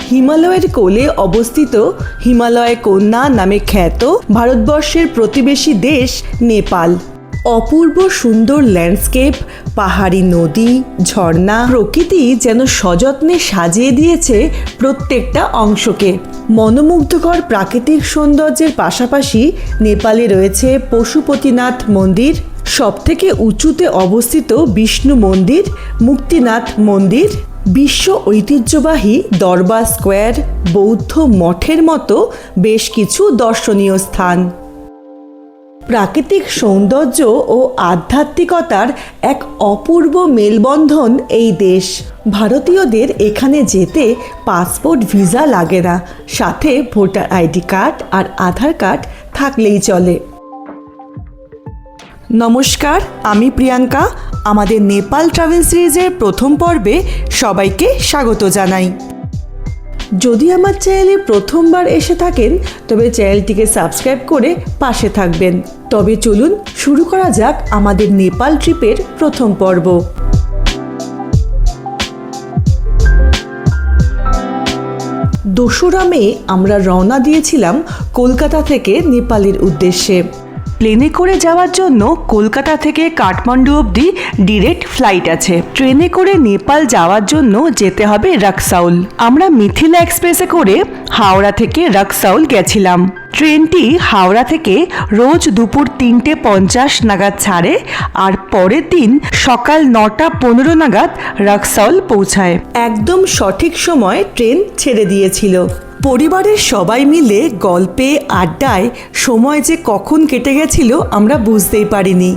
হিমালয়ের কোলে অবস্থিত হিমালয় কন্যা নামে খ্যাত ভারতবর্ষের প্রতিবেশী দেশ নেপাল। অপূর্ব সুন্দর ল্যান্ডস্কেপ, পাহাড়ি নদী, ঝর্ণা, প্রকৃতি যেন সযত্নে সাজিয়ে দিয়েছে প্রত্যেকটা অংশকে। মনোমুগ্ধকর প্রাকৃতিক সৌন্দর্যের পাশাপাশি নেপালে রয়েছে পশুপতিনাথ মন্দির, সবথেকে উঁচুতে অবস্থিত বিষ্ণু মন্দির, মুক্তিনাথ মন্দির, বিশ্ব ঐতিহ্যবাহী দরবার স্কোয়ার, বৌদ্ধ মঠের মতো বেশ কিছু দর্শনীয় স্থান। প্রাকৃতিক সৌন্দর্য ও আধ্যাত্মিকতার এক অপূর্ব মেলবন্ধন এই দেশ। ভারতীয়দের এখানে যেতে পাসপোর্ট ভিসা লাগে না, সাথে ভোটার আইডি কার্ড আর আধার কার্ড থাকলেই চলে। নমস্কার, আমি প্রিয়াঙ্কা। আমাদের নেপাল ট্রাভেল সিরিজের প্রথম পর্বে সবাইকে স্বাগত জানাই। যদি আমার চ্যানেলে প্রথমবার এসে থাকেন তবে চ্যানেলটিকে সাবস্ক্রাইব করে পাশে থাকবেন। তবে চলুন শুরু করা যাক আমাদের নেপাল ট্রিপের প্রথম পর্ব। 2রা মে আমরা রওনা দিয়েছিলাম কলকাতা থেকে নেপালের উদ্দেশ্যে। প্লেনে করে যাওয়ার জন্য কলকাতা থেকে কাঠমান্ডু অবধি ডিরেক্ট ফ্লাইট আছে। ট্রেনে করে নেপাল যাওয়ার জন্য যেতে হবে রাক্সাউল। আমরা মিথিলা এক্সপ্রেসে করে হাওড়া থেকে রাক্সাউল গেছিলাম। ট্রেনটি হাওড়া থেকে রোজ দুপুর 3:50 নাগাদ ছাড়ে আর পরের দিন সকাল 9:15 নাগাদ রাক্সাউল পৌঁছায়। একদম সঠিক সময় ট্রেন ছেড়ে দিয়েছিল। পরিবারের সবাই মিলে গল্পে আড্ডায় সময় যে কখন কেটে গেছিল আমরা বুঝতেই পারিনি।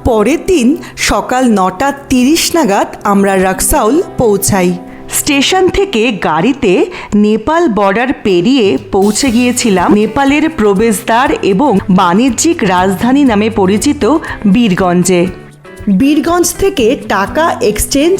পরের দিন সকাল 9:30 নাগাদ আমরা রাক্সাউল পৌঁছাই। স্টেশন থেকে গাড়িতে নেপাল বর্ডার পেরিয়ে পৌঁছে গিয়েছিলাম নেপালের প্রবেশদ্বার এবং বাণিজ্যিক রাজধানী নামে পরিচিত বীরগঞ্জে। বীরগঞ্জ থেকে টাকা এক্সচেঞ্জ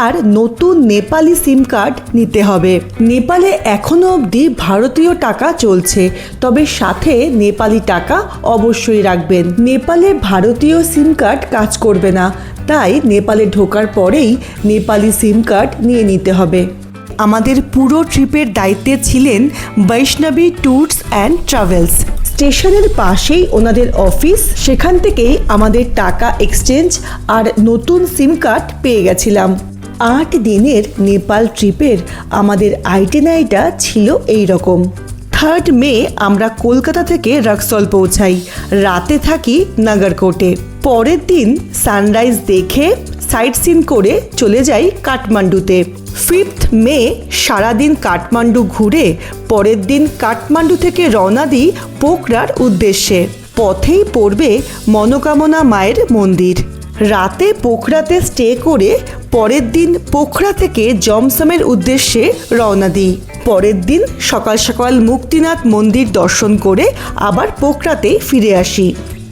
আর নতুন নেপালি সিম কার্ড নিতে হবে। নেপালে এখনও অবধি ভারতীয় টাকা চলছে, তবে সাথে নেপালি টাকা অবশ্যই রাখবেন। নেপালে ভারতীয় সিম কার্ড কাজ করবে না, তাই নেপালে ঢোকার পরেই নেপালি সিম কার্ড নিয়ে নিতে হবে। আমাদের পুরো ট্রিপের দায়িত্বে ছিলেন বৈষ্ণবী ট্যুরস অ্যান্ড ট্রাভেলস। স্টেশনের পাশেই ওনাদের অফিস, সেখান থেকেই আমাদের টাকা এক্সচেঞ্জ আর নতুন সিম কার্ড পেয়ে গেছিলাম। 8 দিনের নেপাল ট্রিপের আমাদের আইটিনারিটা ছিল এই রকম। 3 মে আমরা কলকাতা থেকে রাক্সল পৌঁছাই, রাতে থাকি নাগরকোটে। পরের দিন সানরাইজ দেখে সাইট সিন করে চলে যাই কাঠমান্ডুতে। 5 মে সারাদিন কাঠমান্ডু ঘুরে পরের দিন কাঠমান্ডু থেকে রওনা দিই পোখরার উদ্দেশ্যে। পথেই পড়বে মনোকামনা মায়ের মন্দির। রাতে পোখরাতে স্টে করে পরের দিন পোখরা থেকে জমসমের উদ্দেশ্যে রওনা দিই। পরের দিন সকাল সকাল মুক্তিনাথ মন্দির দর্শন করে আবার পোখরাতে ফিরে আসি।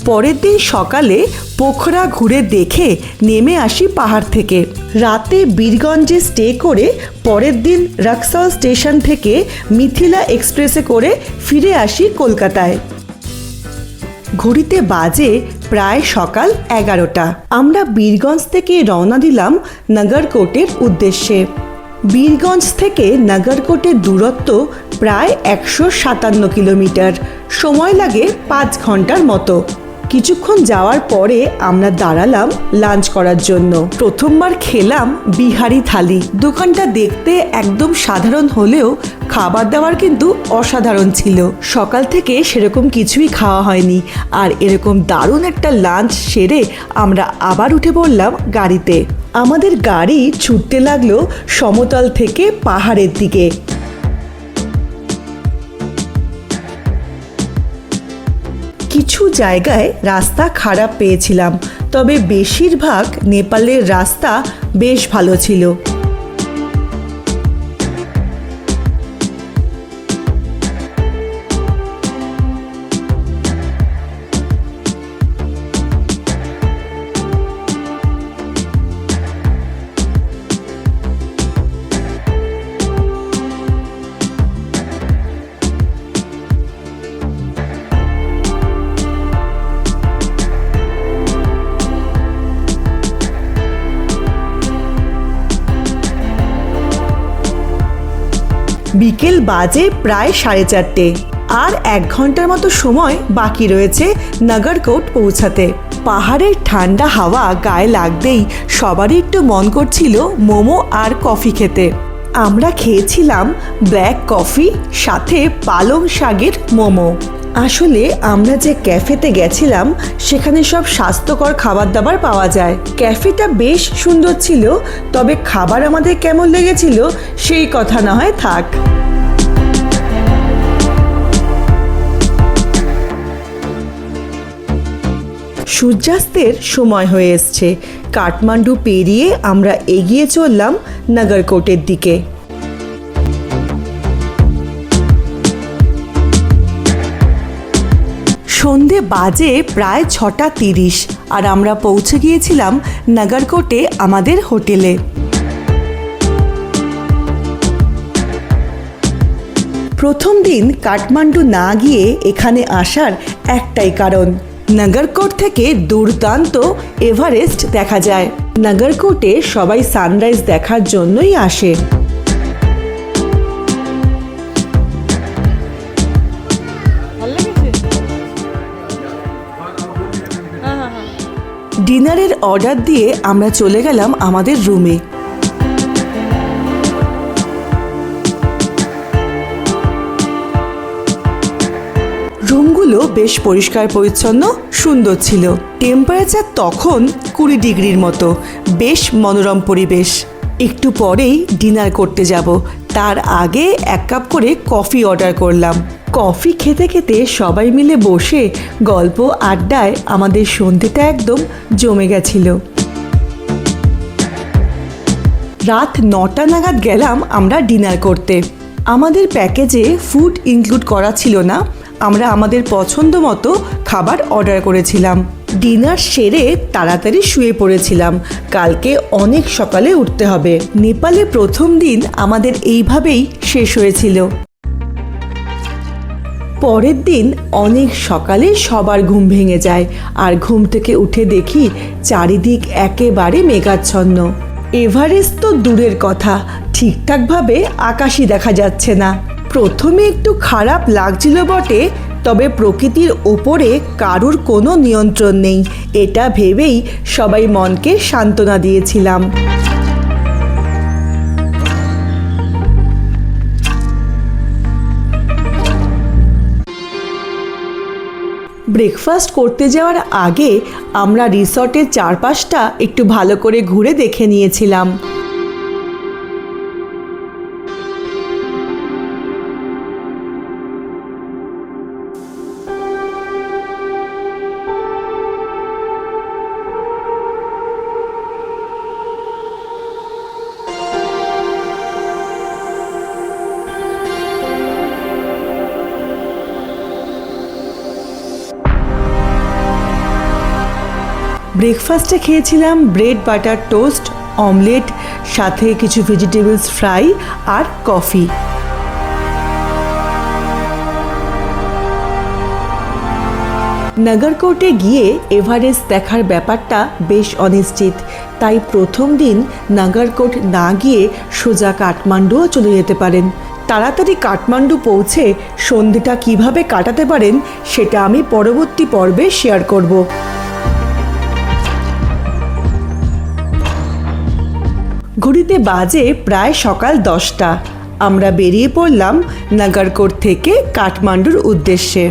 পরের দিন সকালে পোখরা ঘুরে দেখে নেমে আসি পাহাড় থেকে। রাতে বীরগঞ্জে স্টে করে পরের দিন রাক্সাউল স্টেশন থেকে মিথিলা এক্সপ্রেসে করে ফিরে আসি কলকাতায়। ঘড়িতে বাজে প্রায় সকাল 11টা। আমরা বীরগঞ্জ থেকে রওনা দিলাম নাগরকোটের উদ্দেশ্যে। বীরগঞ্জ থেকে নাগরকোটের দূরত্ব প্রায় 157 কিলোমিটার। সময় লাগে 5 ঘন্টার মতো। কিছুক্ষণ যাওয়ার পরে আমরা দাঁড়ালাম লাঞ্চ করার জন্য। প্রথমবার খেলাম বিহারি থালি। দোকানটা দেখতে একদম সাধারণ হলেও খাবার দাবার কিন্তু অসাধারণ ছিল। সকাল থেকে সেরকম কিছুই খাওয়া হয়নি, আর এরকম দারুণ একটা লাঞ্চ সেরে আমরা আবার উঠে পড়লাম গাড়িতে। আমাদের গাড়ি ছুটতে লাগলো সমতল থেকে পাহাড়ের দিকে। কিছু জায়গায় রাস্তা খারাপ পেয়েছিলাম, তবে বেশিরভাগ নেপালের রাস্তা বেশ ভালো ছিল। বিকেল বাজে প্রায় 4:30 আর 1 ঘন্টার মতো সময় বাকি রয়েছে নাগরকোট পৌঁছাতে। পাহাড়ের ঠান্ডা হাওয়া গায়ে লাগতেই সবারই একটু মন করছিল মোমো আর কফি খেতে। আমরা খেয়েছিলাম ব্ল্যাক কফি সাথে পালং শাকের মোমো। আসলে আমরা যে ক্যাফেতে গেছিলাম সেখানে সব স্বাস্থ্যকর খাবার দাবার পাওয়া যায়। ক্যাফেটা বেশ সুন্দর ছিল, তবে খাবার আমাদের কেমন লেগেছিল সেই কথা না হয় থাক। সূর্যাস্তের সময় হয়ে এসছে। কাঠমান্ডু পেরিয়ে আমরা এগিয়ে চললাম নাগরকোটের দিকে। সন্ধে বাজে প্রায় 6:30 আর আমরা পৌঁছে গিয়েছিলাম নাগরকোটে আমাদের হোটেলে। প্রথম দিন কাঠমান্ডু না গিয়ে এখানে আসার একটাই কারণ, নাগরকোট থেকে দুর্দান্ত এভারেস্ট দেখা যায়। নাগরকোটে সবাই সানরাইজ দেখার জন্যই আসে। ডিনারের অর্ডার দিয়ে আমরা চলে গেলাম আমাদের রুমে। রুমগুলো বেশ পরিষ্কার পরিচ্ছন্ন, সুন্দর ছিল। টেম্পারেচার তখন 20 ডিগ্রির মতো, বেশ মনোরম পরিবেশ। একটু পরেই ডিনার করতে যাব, তার আগে 1 কাপ করে কফি অর্ডার করলাম। কফি খেতে খেতে সবাই মিলে বসে গল্প আড্ডায় আমাদের সন্ধেটা একদম জমে গেছিল। রাত 9টা নাগাদ গেলাম আমরা ডিনার করতে। আমাদের প্যাকেজে ফুড ইনক্লুড করা ছিল না, আমরা আমাদের পছন্দ মতো খাবার অর্ডার করেছিলাম। ডিনার সেরে তাড়াতাড়ি শুয়ে পড়েছিলাম, কালকে অনেক সকালে উঠতে হবে। নেপালে প্রথম দিন আমাদের এইভাবেই শেষ হয়েছিল। পরের দিন অনেক সকালে সবার ঘুম ভেঙে যায়, আর ঘুম থেকে উঠে দেখি চারিদিক একেবারে মেঘাচ্ছন্ন। এভারেস্ট তো দূরের কথা, ঠিকঠাকভাবে আকাশই দেখা যাচ্ছে না। প্রথমে একটু খারাপ লাগছিল বটে, তবে প্রকৃতির ওপরে কারুর কোনো নিয়ন্ত্রণ নেই, এটা ভেবেই সবাই মনকে সান্ত্বনা দিয়েছিলাম। ব্রেকফাস্ট করতে যাওয়ার আগে আমরা রিসর্টের চারপাশটা একটু ভালো করে ঘুরে দেখে নিয়েছিলাম। ব্রেকফাস্টে খেয়েছিলাম ব্রেড বাটার টোস্ট, অমলেট, সাথে কিছু ভেজিটেবলস ফ্রাই আর কফি। নাগরকোটে গিয়ে এভারেস্ট দেখার ব্যাপারটা বেশ অনিশ্চিত, তাই প্রথম দিন নাগরকোট না গিয়ে সোজা কাঠমান্ডুও চলে যেতে পারেন। তাড়াতাড়ি কাঠমান্ডু পৌঁছে সন্ধেটা কিভাবে কাটাতে পারেন সেটা আমি পরবর্তী পর্বে শেয়ার করব। ঘড়িতে বাজে প্রায় সকাল 10টা। আমরা বেরিয়ে পড়লাম নাগরকোট থেকে কাঠমান্ডুর উদ্দেশ্যে।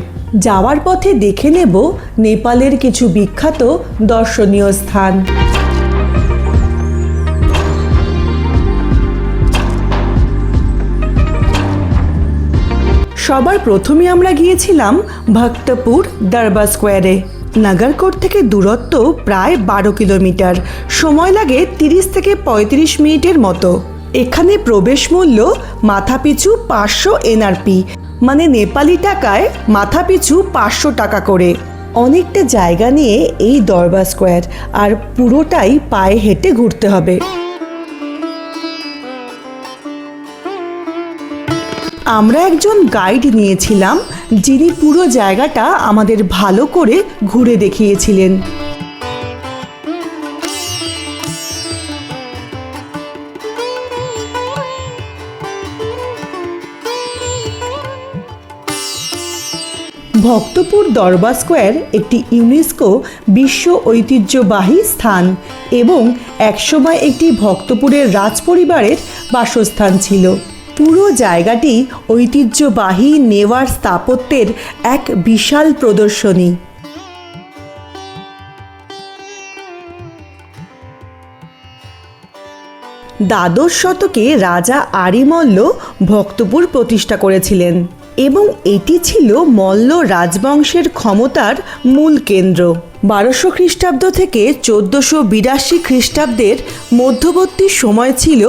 যাওয়ার পথে দেখে নেব নেপালের কিছু বিখ্যাত দর্শনীয় স্থান। সবার প্রথমে আমরা গিয়েছিলাম ভক্তপুর দরবার স্কোয়ারে। নাগরকোট থেকে দূরত্ব প্রায় 12 কিলোমিটার, সময় লাগে 30 থেকে 35 মিনিটের মতো। এখানে প্রবেশ মূল্য মাথাপিছু 500 NRP, মানে নেপালি টাকায় মাথাপিছু 500 টাকা করে। অনেকটা জায়গা নিয়ে এই দরবার স্কোয়ার, আর পুরোটাই পায়ে হেঁটে ঘুরতে হবে। আমরা একজন গাইড নিয়েছিলাম, যিনি পুরো জায়গাটা আমাদের ভালো করে ঘুরে দেখিয়েছিলেন। ভক্তপুর দরবার স্কোয়ার একটি ইউনেস্কো বিশ্ব ঐতিহ্যবাহী স্থান এবং একসময় একটি ভক্তপুরের রাজপরিবারের বাসস্থান ছিল। পুরো জায়গাটি ঐতিহ্যবাহী নেওয়ার স্থাপত্যের এক বিশাল প্রদর্শনী। দ্বাদশ শতকে রাজা আরিমল্ল ভক্তপুর প্রতিষ্ঠা করেছিলেন এবং এটি ছিল মল্ল রাজবংশের ক্ষমতার মূল কেন্দ্র। 1200 খ্রিস্টাব্দ থেকে 1482 খ্রিস্টাব্দের মধ্যবর্তী সময় ছিল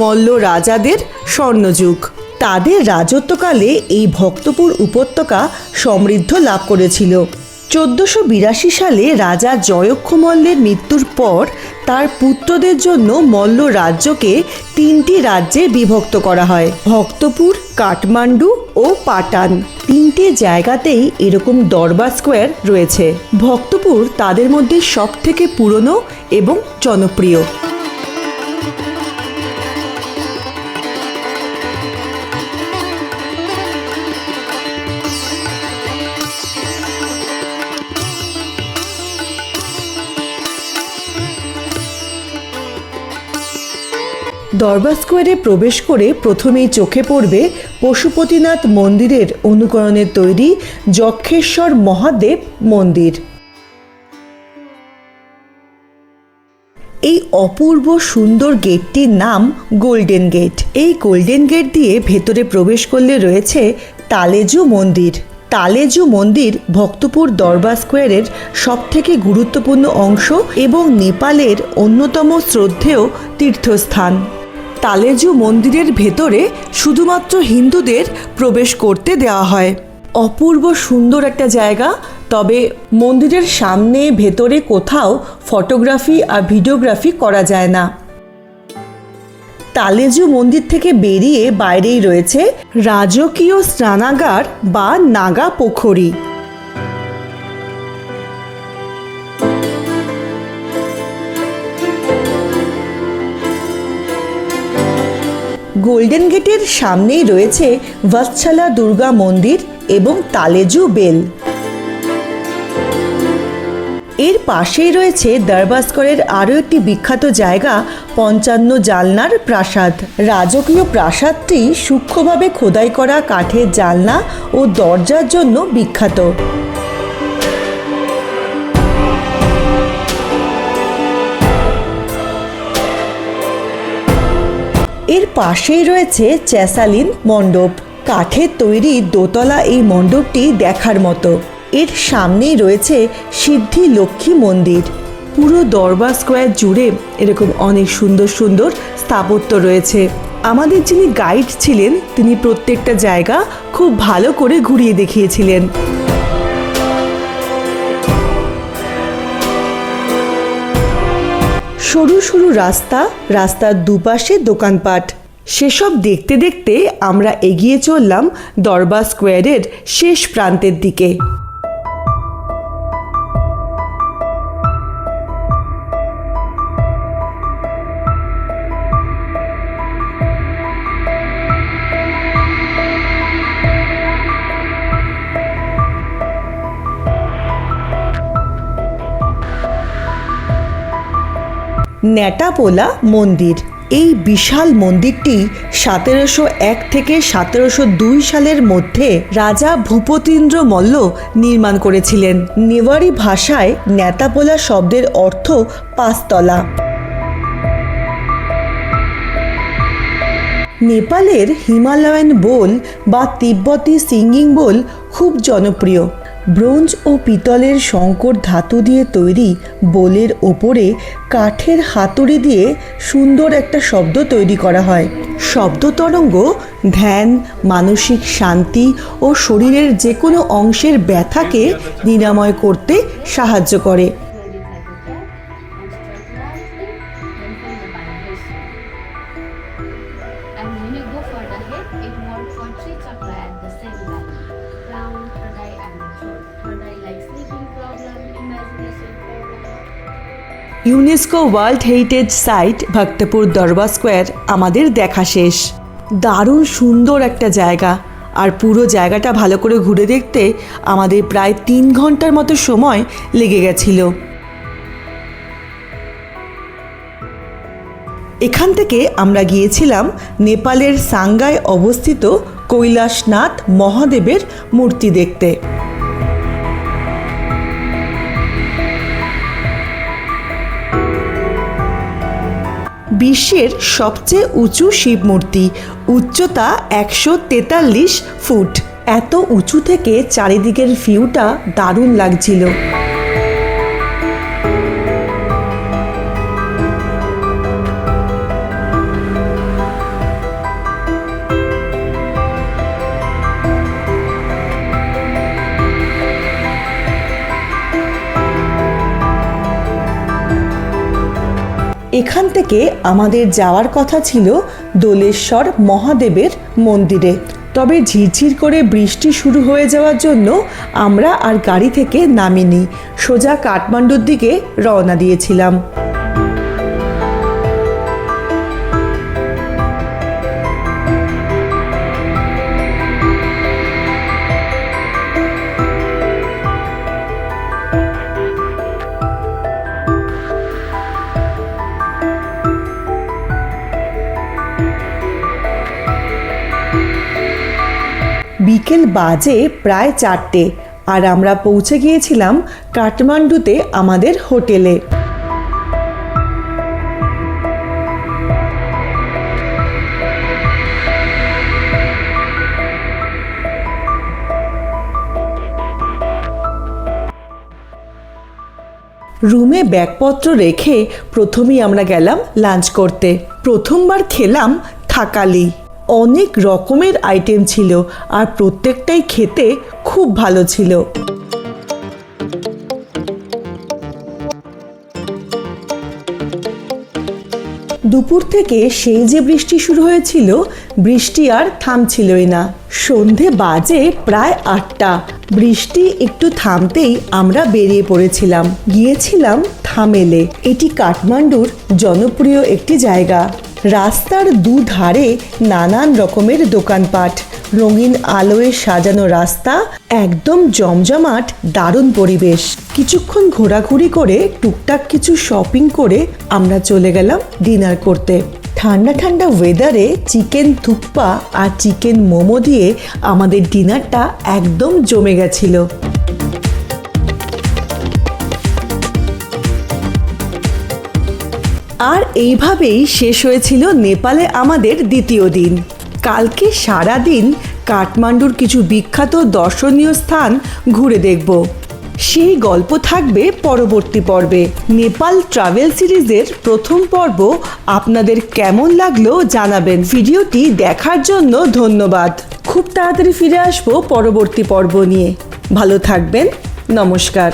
মল্ল রাজাদের স্বর্ণযুগ। তাদের রাজত্বকালে এই ভক্তপুর উপত্যকা সমৃদ্ধ লাভ করেছিল। 1482 সালে রাজা জয়ক্ষ মল্লের মৃত্যুর পর তার পুত্রদের জন্য মল্ল রাজ্যকে 3টি রাজ্যে বিভক্ত করা হয়। ভক্তপুর, কাঠমান্ডু ও পাটান, 3টে জায়গাতেই এরকম দরবার স্কোয়ার রয়েছে। ভক্তপুর তাদের মধ্যে সবথেকে পুরনো এবং জনপ্রিয়। দরবার স্কোয়ারে প্রবেশ করে প্রথমেই চোখে পড়বে পশুপতিনাথ মন্দিরের অনুকরণে তৈরি যক্ষেশ্বর মহাদেব মন্দির। এই অপূর্ব সুন্দর গেটটির নাম গোল্ডেন গেট। এই গোল্ডেন গেট দিয়ে ভেতরে প্রবেশ করলে রয়েছে তালেজু মন্দির। তালেজু মন্দির ভক্তপুর দরবার স্কোয়ারের সবথেকে গুরুত্বপূর্ণ অংশ এবং নেপালের অন্যতম শ্রদ্ধেয় তীর্থস্থান। তালেজু মন্দিরের ভেতরে শুধুমাত্র হিন্দুদের প্রবেশ করতে দেওয়া হয়। অপূর্ব সুন্দর একটা জায়গা, তবে মন্দিরের সামনে ভেতরে কোথাও ফটোগ্রাফি আর ভিডিওগ্রাফি করা যায় না। তালেজু মন্দির থেকে বেরিয়ে বাইরেই রয়েছে রাজকীয় স্নানাগার বা নাগা পোখরি। গোল্ডেন গেটের সামনেই রয়েছে বৎসলা দুর্গা মন্দির এবং তালেজু বেল। এর পাশেই রয়েছে দরবার স্কোয়ারের আরও একটি বিখ্যাত জায়গা 55 জালনার প্রাসাদ। রাজকীয় প্রাসাদটি সূক্ষ্মভাবে খোদাই করা কাঠের জালনা ও দরজার জন্য বিখ্যাত। এর পাশেই রয়েছে চ্যাসালিন মণ্ডপ। কাঠের তৈরি দোতলা এই মণ্ডপটি দেখার মতো। এর সামনেই রয়েছে সিদ্ধি লক্ষ্মী মন্দির। পুরো দরবার স্কোয়ার জুড়ে এরকম অনেক সুন্দর সুন্দর স্থাপত্য রয়েছে। আমাদের যিনি গাইড ছিলেন তিনি প্রত্যেকটা জায়গা খুব ভালো করে ঘুরিয়ে দেখিয়েছিলেন। সরু সরু রাস্তা, রাস্তার দুপাশে দোকানপাট, সেসব দেখতে দেখতে আমরা এগিয়ে চললাম দরবার স্কোয়ারের শেষ প্রান্তের দিকে। নেটাপোলা মন্দির। এই বিশাল মন্দিরটি 1701 থেকে 1702 সালের মধ্যে রাজা ভূপতীন্দ্র মল্ল নির্মাণ করেছিলেন। নেওয়ারি ভাষায় নেটাপোলা শব্দের অর্থ পাঁচতলা। নেপালের হিমালয়ান বোল বা তিব্বতী সিঙ্গিং বোল খুব জনপ্রিয়। ব্রোঞ্জ ও পিতলের সংকর ধাতু দিয়ে তৈরি বোলের ওপরে কাঠের হাতুড়ি দিয়ে সুন্দর একটা শব্দ তৈরি করা হয়। শব্দ তরঙ্গ ধ্যান, মানসিক শান্তি ও শরীরের যে কোনো অংশের ব্যথাকে নিরাময় করতে সাহায্য করে। UNESCO world heritage site Bhaktapur Durbar Square আমাদের দেখা শেষ। দারুণ সুন্দর একটা জায়গা। আর পুরো জায়গাটা ভালো করে ঘুরে দেখতে আমাদের প্রায় 3 ঘন্টার মতো সময় লেগে গেছিল। এখান থেকে আমরা গিয়েছিলাম নেপালের সাংগায় অবস্থিত কৈলাসনাথ মহাদেবের মূর্তি দেখতে। বিশ্বের সবচেয়ে উঁচু শিব মূর্তি, উচ্চতা 143 ফুট। এত উঁচু থেকে চারিদিকের ভিউটা দারুণ লাগছিল। এখান থেকে আমাদের যাওয়ার কথা ছিল দোলেশ্বর মহাদেবের মন্দিরে, তবে ঝিরঝির করে বৃষ্টি শুরু হয়ে যাওয়ার জন্য আমরা আর গাড়ি থেকে নামিনি, সোজা কাঠমান্ডুর দিকে রওনা দিয়েছিলাম। বিকেল বাজে প্রায় 4টে, আর আমরা পৌঁছে গিয়েছিলাম কাঠমান্ডুতে আমাদের হোটেলে। রুমে ব্যাগপত্র রেখে প্রথমেই আমরা গেলাম লাঞ্চ করতে। প্রথমবার খেলাম থাকালি। অনেক রকমের আইটেম ছিল আর প্রত্যেকটাই খেতে খুব ভালো ছিল। দুপুর থেকে সেই যে বৃষ্টি শুরু হয়েছিল, বৃষ্টি আর থামছিলই না। সন্ধে বাজে প্রায় 8টা। বৃষ্টি একটু থামতেই আমরা বেরিয়ে পড়েছিলাম। গিয়েছিলাম থামেলে। এটি কাঠমান্ডুর জনপ্রিয় একটি জায়গা। রাস্তার দুধারে নানান রকমের দোকানপাট, রঙিন আলোয় সাজানো রাস্তা, একদম জমজমাট দারুণ পরিবেশ। কিছুক্ষণ ঘোরাঘুরি করে টুকটাক কিছু শপিং করে আমরা চলে গেলাম ডিনার করতে। ঠান্ডা ঠান্ডা ওয়েদারে চিকেন থুপ্পা আর চিকেন মোমো দিয়ে আমাদের ডিনারটা একদম জমে গেছিল। আর এইভাবেই শেষ হয়েছিল নেপালে আমাদের দ্বিতীয় দিন। কালকে সারা দিন কাঠমান্ডুর কিছু বিখ্যাত দর্শনীয় স্থান ঘুরে দেখব। সেই গল্প থাকবে পরবর্তী পর্বে। নেপাল ট্রাভেল সিরিজের প্রথম পর্ব আপনাদের কেমন লাগলো জানাবেন। ভিডিওটি দেখার জন্য ধন্যবাদ। খুব তাড়াতাড়ি ফিরে আসবো পরবর্তী পর্ব নিয়ে। ভালো থাকবেন। নমস্কার।